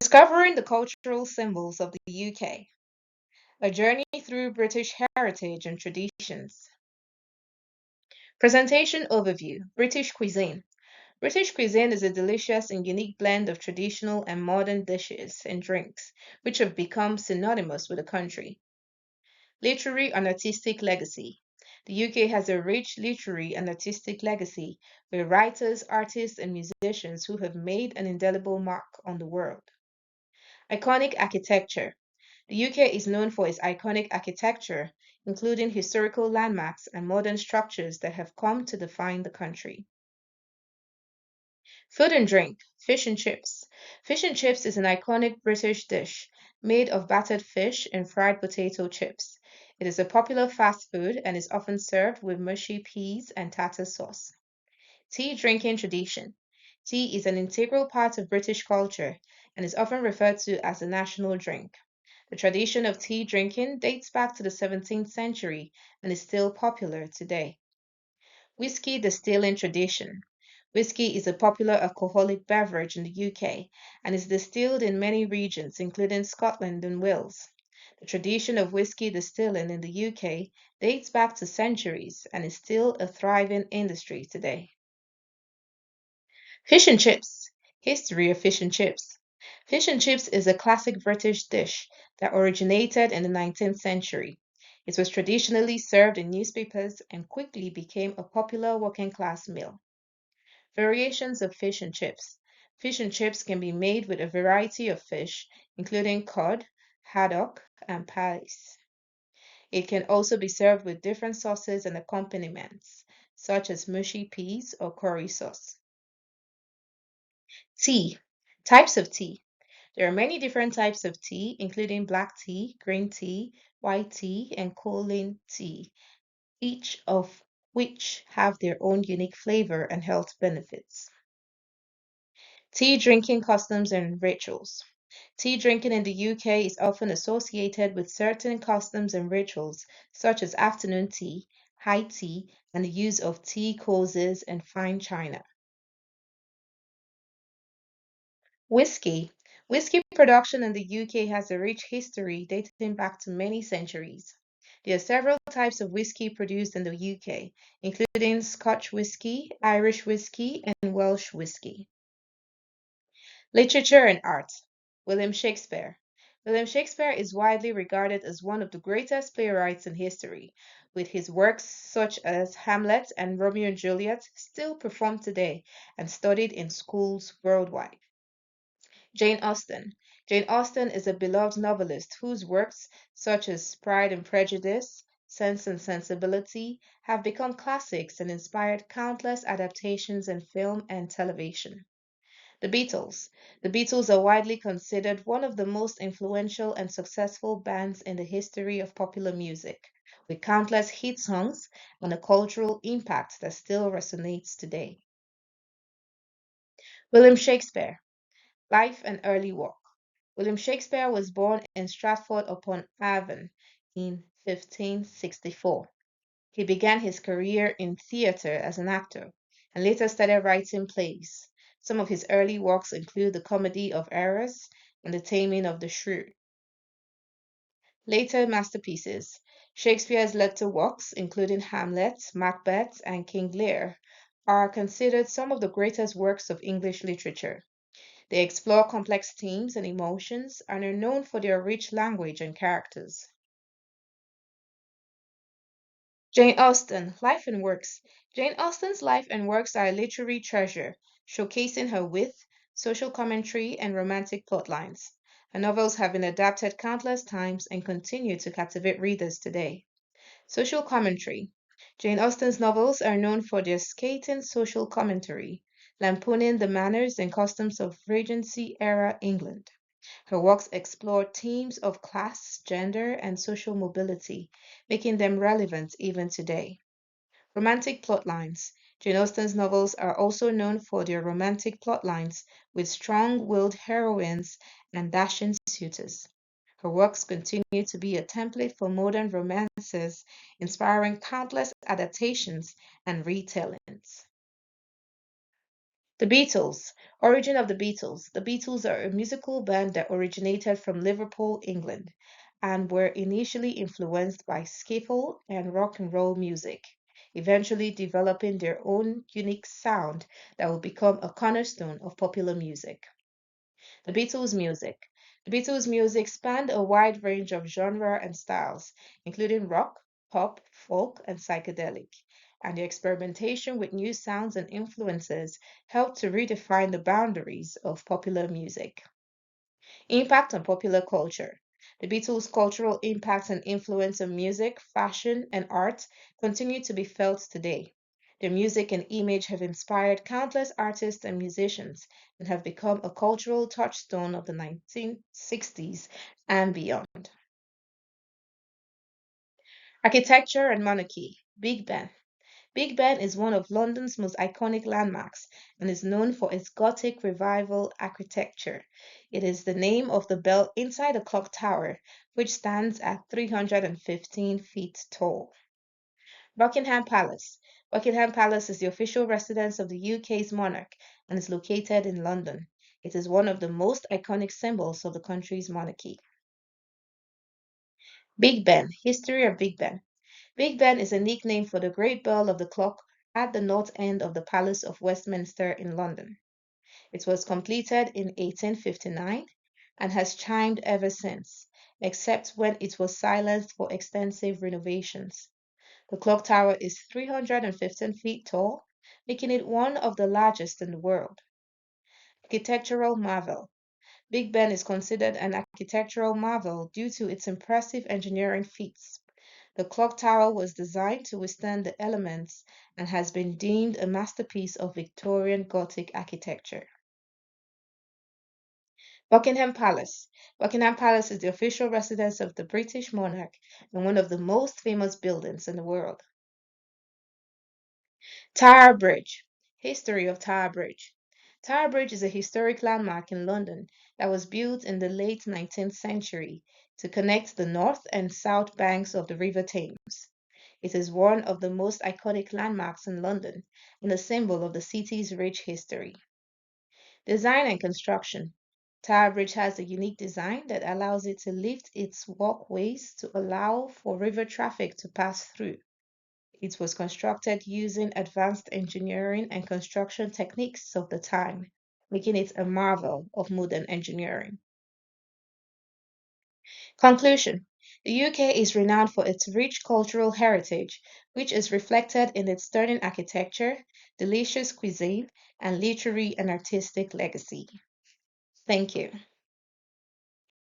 Discovering the cultural symbols of the UK, a journey through British heritage and traditions. Presentation overview British cuisine. British cuisine is a delicious and unique blend of traditional and modern dishes and drinks, which have become synonymous with the country. Literary and artistic legacy. The UK has a rich literary and artistic legacy with writers, artists, and musicians who have made an indelible mark on the world. Iconic architecture. The UK is known for its iconic architecture, including historical landmarks and modern structures that have come to define the country. Food and drink, fish and chips. Fish and chips is an iconic British dish made of battered fish and fried potato chips. It is a popular fast food and is often served with mushy peas and tartar sauce. Tea drinking tradition. Tea is an integral part of British culture and is often referred to as a national drink. The tradition of tea drinking dates back to the 17th century and is still popular today. Whiskey distilling tradition. Whiskey is a popular alcoholic beverage in the UK and is distilled in many regions, including Scotland and Wales. The tradition of whiskey distilling in the UK dates back to centuries and is still a thriving industry today. Fish and chips. History of fish and chips. Fish and chips is a classic British dish that originated in the 19th century. It was traditionally served in newspapers and quickly became a popular working class meal. Variations of fish and chips. Fish and chips can be made with a variety of fish, including cod, haddock, and pies. It can also be served with different sauces and accompaniments, such as mushy peas or curry sauce. Tea. Types of tea. There are many different types of tea, including black tea, green tea, white tea, and Colin tea, each of which have their own unique flavor and health benefits. Tea drinking customs and rituals. Tea drinking in the UK is often associated with certain customs and rituals, such as afternoon tea, high tea, and the use of tea causes and fine china. Whiskey. Whiskey production in the UK has a rich history dating back to many centuries. There are several types of whiskey produced in the UK, including Scotch whiskey, Irish whiskey, and Welsh whiskey. Literature and art. William Shakespeare. William Shakespeare is widely regarded as one of the greatest playwrights in history, with his works such as Hamlet and Romeo and Juliet still performed today and studied in schools worldwide. Jane Austen. Jane Austen is a beloved novelist whose works, such as Pride and Prejudice, Sense and Sensibility, have become classics and inspired countless adaptations in film and television. The Beatles. The Beatles are widely considered one of the most influential and successful bands in the history of popular music, with countless hit songs and a cultural impact that still resonates today. William Shakespeare. Life and early work. William Shakespeare was born in Stratford upon Avon in 1564. He began his career in theatre as an actor and later started writing plays. Some of his early works include The Comedy of Errors and The Taming of the Shrew. Later masterpieces. Shakespeare's later works, including Hamlet, Macbeth, and King Lear, are considered some of the greatest works of English literature. They explore complex themes and emotions and are known for their rich language and characters. Jane Austen, Life and Works. Jane Austen's life and works are a literary treasure, showcasing her wit, social commentary, and romantic plotlines. Her novels have been adapted countless times and continue to captivate readers today. Social commentary. Jane Austen's novels are known for their scathing social commentary, lampooning the manners and customs of Regency era England. Her works explore themes of class, gender, and social mobility, making them relevant even today. Romantic plotlines. Jane Austen's novels are also known for their romantic plotlines with strong willed heroines and dashing suitors. Her works continue to be a template for modern romances, inspiring countless adaptations and retellings. The Beatles. Origin of the Beatles. The Beatles are a musical band that originated from Liverpool, England, and were initially influenced by skiffle and rock and roll music, eventually developing their own unique sound that would become a cornerstone of popular music. The Beatles' music. The Beatles' music spanned a wide range of genre and styles, including rock, pop, folk, and psychedelic, and the experimentation with new sounds and influences helped to redefine the boundaries of popular music. Impact on popular culture. The Beatles' cultural impact and influence on music, fashion, and art continue to be felt today. Their music and image have inspired countless artists and musicians and have become a cultural touchstone of the 1960s and beyond. Architecture and monarchy. Big Ben. Big Ben is one of London's most iconic landmarks and is known for its Gothic Revival architecture. It is the name of the bell inside the clock tower, which stands at 315 feet tall. Buckingham Palace. Buckingham Palace is the official residence of the UK's monarch and is located in London. It is one of the most iconic symbols of the country's monarchy. Big Ben. History of Big Ben. Big Ben is a nickname for the great bell of the clock at the north end of the Palace of Westminster in London. It was completed in 1859 and has chimed ever since, except when it was silenced for extensive renovations. The clock tower is 315 feet tall, making it one of the largest in the world. Architectural marvel. Big Ben is considered an architectural marvel due to its impressive engineering feats. The clock tower was designed to withstand the elements and has been deemed a masterpiece of Victorian Gothic architecture. Buckingham Palace. Buckingham Palace is the official residence of the British monarch and one of the most famous buildings in the world. Tower Bridge. History of Tower Bridge. Tower Bridge is a historic landmark in London that was built in the late 19th century to connect the north and south banks of the River Thames. It is one of the most iconic landmarks in London and a symbol of the city's rich history. Design and construction. Tower Bridge has a unique design that allows it to lift its walkways to allow for river traffic to pass through. It was constructed using advanced engineering and construction techniques of the time, making it a marvel of modern engineering. Conclusion. The UK is renowned for its rich cultural heritage, which is reflected in its stunning architecture, delicious cuisine, and literary and artistic legacy. Thank you.